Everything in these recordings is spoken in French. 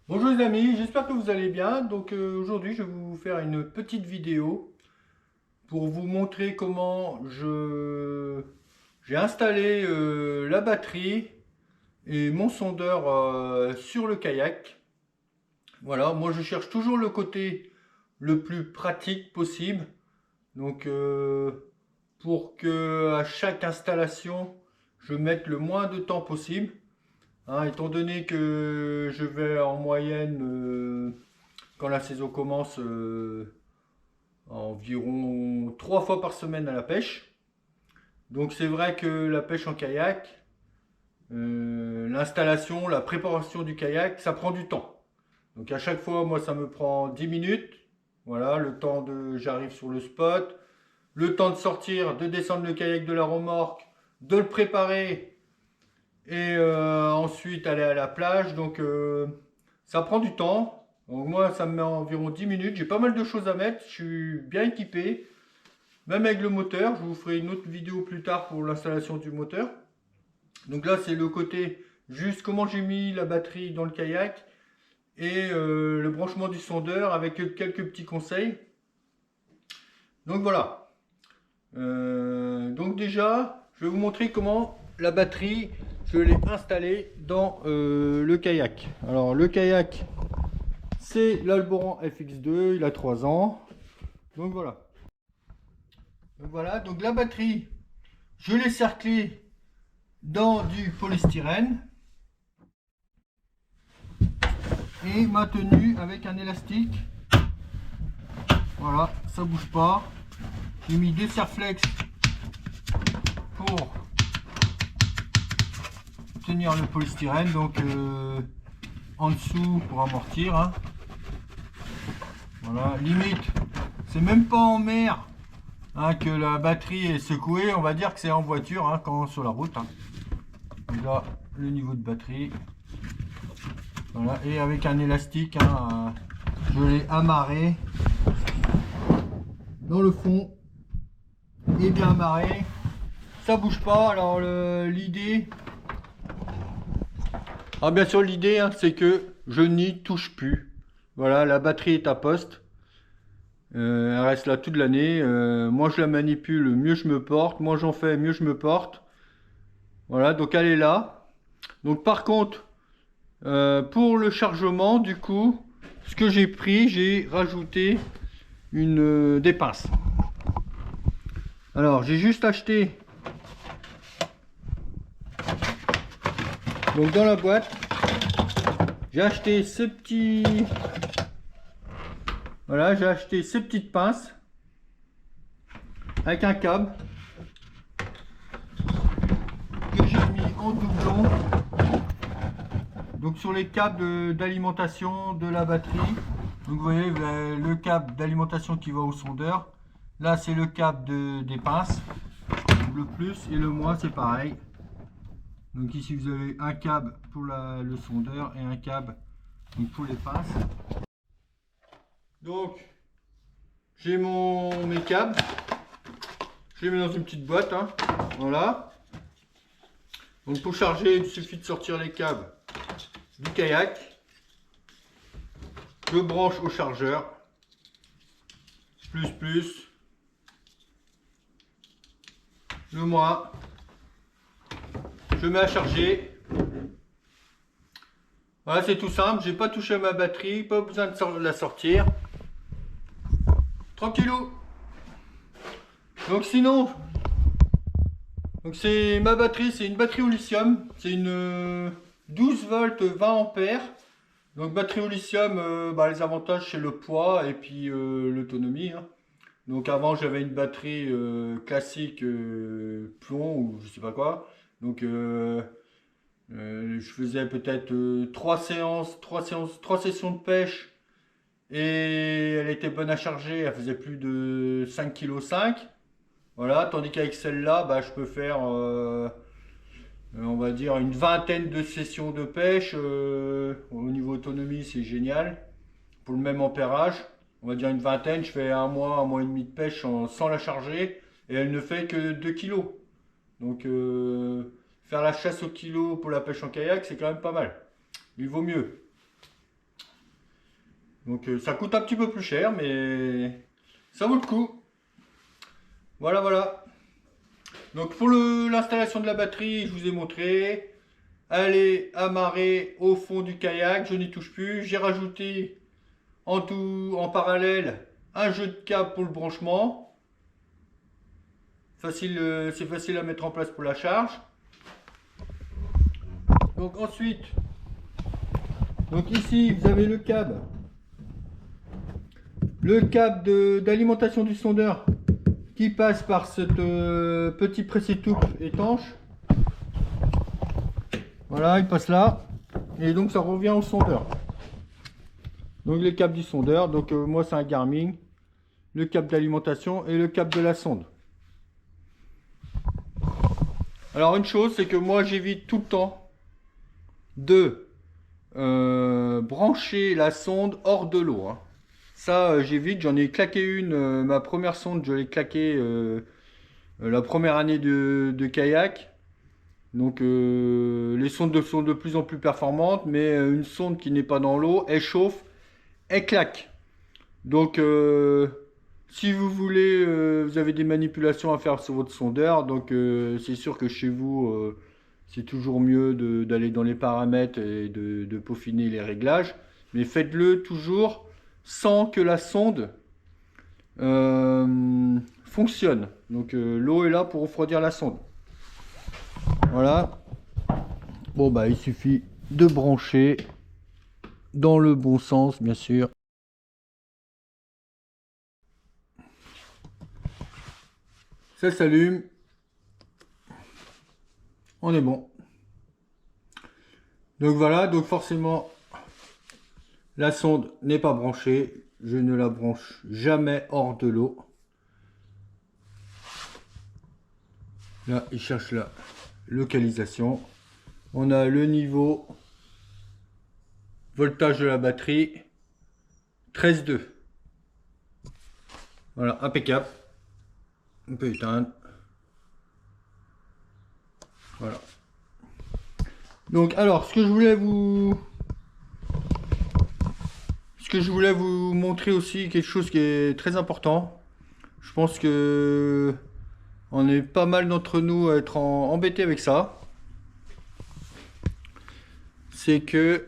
Bonjour les amis, j'espère que vous allez bien. Aujourd'hui je vais vous faire une petite vidéo pour vous montrer comment j'ai installé la batterie et mon sondeur sur le kayak. Voilà, moi je cherche toujours le côté le plus pratique possible. Donc pour que à chaque installation je mette le moins de temps possible. Hein, étant donné que je vais en moyenne quand la saison commence, environ 3 fois par semaine à la pêche. Donc c'est vrai que la pêche en kayak, l'installation, la préparation du kayak, ça prend du temps. Donc à chaque fois, moi, ça me prend 10 minutes. Voilà, le temps de, j'arrive sur le spot, le temps de sortir, de descendre le kayak de la remorque, de le préparer et ensuite aller à la plage. Donc ça prend du temps. Donc moi, ça me met environ 10 minutes. J'ai pas mal de choses à mettre. Je suis bien équipé. Même avec le moteur. Je vous ferai une autre vidéo plus tard pour l'installation du moteur. Donc là, c'est le côté juste comment j'ai mis la batterie dans le kayak et le branchement du sondeur avec quelques petits conseils. Donc voilà. Donc déjà, je vais vous montrer comment la batterie, je l'ai installée dans le kayak. Alors le kayak, c'est l'Alboran FX2, il a 3 ans. Donc voilà. Donc la batterie, je l'ai cerclée dans du polystyrène et maintenue avec un élastique. Voilà, ça bouge pas. J'ai mis des serflex pour tenir le polystyrène, donc en dessous pour amortir. Hein. Voilà, limite, c'est même pas en mer hein, que la batterie est secouée, on va dire que c'est en voiture hein, quand sur la route. Hein. Donc là, le niveau de batterie. Voilà, et avec un élastique, hein, je l'ai amarré dans le fond et bien amarré. Ça bouge pas. Alors l'idée, bien sûr l'idée, hein, c'est que je n'y touche plus. Voilà, la batterie est à poste. Elle reste là toute l'année. Moi je la manipule, mieux je me porte. Moi j'en fais, mieux je me porte. Voilà, donc elle est là. Donc par contre, pour le chargement, du coup, ce que j'ai pris, j'ai rajouté des pinces. Alors j'ai juste acheté, donc dans la boîte, j'ai acheté ces petits, voilà, j'ai acheté ces petites pinces avec un câble que j'ai mis en doublon. Donc sur les câbles d'alimentation de la batterie. Donc vous voyez, vous avez le câble d'alimentation qui va au sondeur. Là c'est le câble des pinces. Le plus et le moins c'est pareil. Donc ici vous avez un câble pour le sondeur et un câble donc pour les pinces. Donc j'ai mes câbles. Je les mets dans une petite boîte. Hein. Voilà. Donc pour charger, il suffit de sortir les câbles du kayak. Je branche au chargeur. Plus. Le moins. Je mets à charger. Voilà, c'est tout simple. J'ai pas touché à ma batterie. Pas besoin de la sortir. Tranquillou. Donc sinon, donc c'est ma batterie, c'est une batterie au lithium. C'est une 12 volts 20 ampères. Donc batterie au lithium, les avantages c'est le poids et puis l'autonomie. Hein. Donc avant j'avais une batterie classique plomb ou je sais pas quoi. Donc je faisais peut-être 3 sessions de pêche et elle était bonne à charger. Elle faisait plus de 5,5 kg. Voilà, tandis qu'avec celle-là, je peux faire on va dire une vingtaine de sessions de pêche. Au niveau autonomie, c'est génial. Pour le même ampérage, on va dire une vingtaine, je fais un mois et demi de pêche sans la charger et elle ne fait que 2 kilos. Donc faire la chasse au kilo pour la pêche en kayak, c'est quand même pas mal. Il vaut mieux. Donc ça coûte un petit peu plus cher, mais ça vaut le coup. Voilà, voilà. Donc pour l'installation de la batterie, je vous ai montré. Elle est amarrée au fond du kayak, je n'y touche plus. J'ai rajouté en parallèle un jeu de câble pour le branchement. C'est facile à mettre en place pour la charge. Donc ensuite, donc ici vous avez le câble d'alimentation du sondeur qui passe par ce petit presse-étoupe étanche. Voilà, il passe là et donc ça revient au sondeur. Donc les câbles du sondeur, donc moi c'est un Garmin, le câble d'alimentation et le câble de la sonde. Alors une chose, c'est que moi j'évite tout le temps de brancher la sonde hors de l'eau, hein. Ça j'évite, j'en ai claqué une, ma première sonde je l'ai claquée la première année de kayak. Donc les sondes sont de plus en plus performantes, mais une sonde qui n'est pas dans l'eau, elle chauffe, elle claque. Donc si vous voulez, vous avez des manipulations à faire sur votre sondeur, donc c'est sûr que chez vous, c'est toujours mieux d'aller dans les paramètres et de peaufiner les réglages. Mais faites-le toujours sans que la sonde fonctionne. Donc l'eau est là pour refroidir la sonde. Voilà. Bon bah il suffit de brancher dans le bon sens, bien sûr. Ça s'allume. On est bon. Donc voilà, donc forcément la sonde n'est pas branchée. Je ne la branche jamais hors de l'eau. Là, il cherche la localisation. On a le niveau voltage de la batterie 13,2. Voilà, impeccable. On peut éteindre. Voilà. Donc alors, ce que je voulais vous montrer aussi, quelque chose qui est très important. Je pense que on est pas mal d'entre nous à être embêtés avec ça. C'est que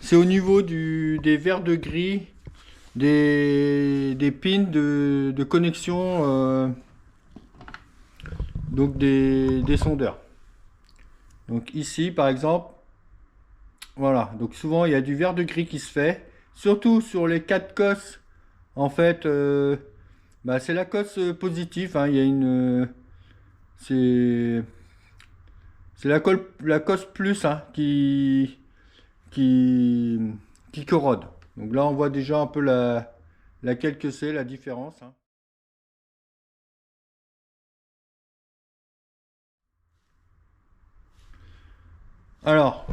c'est au niveau des verres de gris, des pins de connexion, donc des sondeurs. Donc ici par exemple, voilà, donc souvent il y a du verre de gris qui se fait, surtout sur les 4 cosses. En fait, c'est la cosse positive, hein, il y a c'est la cosse plus, hein, qui corrode. Donc là on voit déjà un peu laquelle que c'est, la différence, hein. Alors,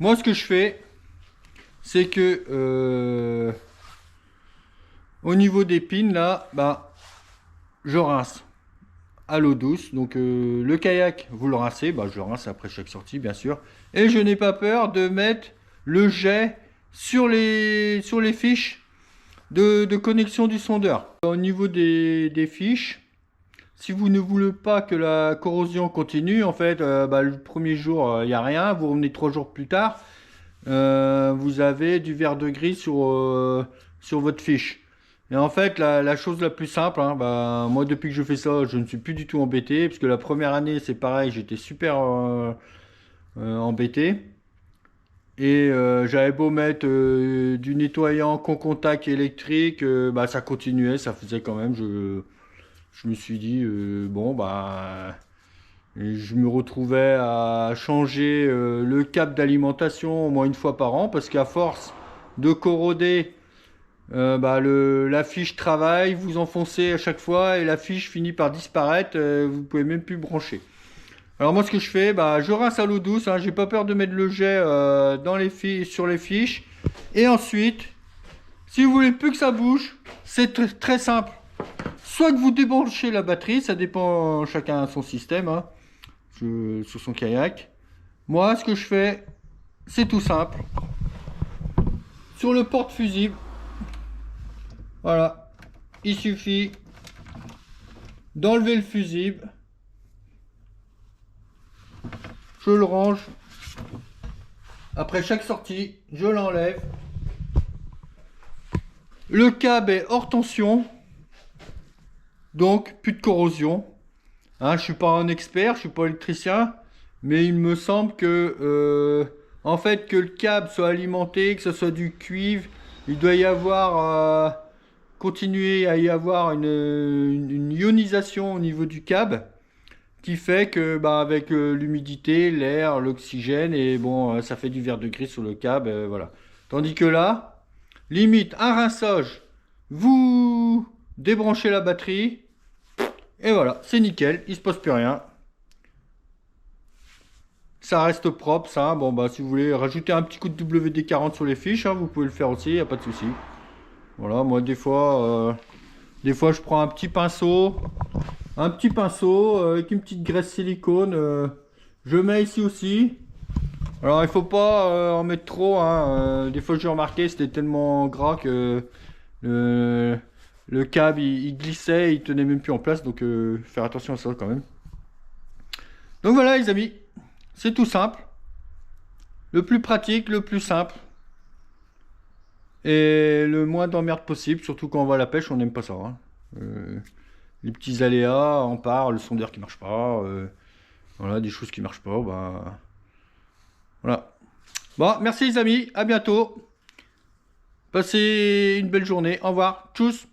moi ce que je fais, c'est que au niveau des pins là, je rince à l'eau douce. Donc le kayak, vous le rincez, je le rince après chaque sortie bien sûr. Et je n'ai pas peur de mettre le jet sur les fiches de connexion du sondeur. Au niveau des fiches, si vous ne voulez pas que la corrosion continue, en fait, le premier jour, il n'y a rien. Vous revenez 3 jours plus tard, vous avez du verre de gris sur votre fiche. Et en fait, la chose la plus simple, hein, moi depuis que je fais ça, je ne suis plus du tout embêté, parce que la première année, c'est pareil, j'étais super embêté. Et j'avais beau mettre du nettoyant contact électrique, ça continuait, ça faisait quand même. Je me suis dit, je me retrouvais à changer le câble d'alimentation au moins une fois par an, parce qu'à force de corroder, la fiche travaille, vous enfoncez à chaque fois et la fiche finit par disparaître, vous pouvez même plus brancher. Alors moi ce que je fais, je rince à l'eau douce, hein, j'ai pas peur de mettre le jet sur les fiches. Et ensuite, si vous voulez plus que ça bouge, c'est très simple. Soit que vous débranchez la batterie, ça dépend, chacun a son système, hein, sur son kayak. Moi ce que je fais, c'est tout simple. sur le porte-fusible. Voilà, il suffit d'enlever le fusible. Je le range. Après chaque sortie, je l'enlève. Le câble est hors tension. Donc, plus de corrosion. Hein, je ne suis pas un expert, je ne suis pas électricien. Mais il me semble que, en fait, que le câble soit alimenté, que ce soit du cuivre, il doit y avoir, continuer à y avoir une ionisation au niveau du câble, qui fait que, bah, avec l'humidité, l'air, l'oxygène, et bon, ça fait du verre de gris sur le câble, voilà. Tandis que là, limite un rinçage, vous débranchez la batterie, et voilà, c'est nickel, il se passe plus rien. Ça reste propre, ça. Bon, bah, si vous voulez rajouter un petit coup de WD-40 sur les fiches, hein, vous pouvez le faire aussi, il n'y a pas de souci. Voilà, moi, des fois, je prends un petit pinceau, avec une petite graisse silicone. Je mets ici aussi. Alors, il faut pas en mettre trop, hein. Des fois, j'ai remarqué, c'était tellement gras que le câble, il glissait, il tenait même plus en place. Donc, faire attention à ça quand même. Donc, voilà, les amis. C'est tout simple. Le plus pratique, le plus simple. Et le moins d'emmerde possible, surtout quand on va à la pêche, on n'aime pas ça. Hein. Les petits aléas, on part, le sondeur qui marche pas, voilà, des choses qui marchent pas, bah voilà. Bon, merci les amis, à bientôt. Passez une belle journée, au revoir, tchuss.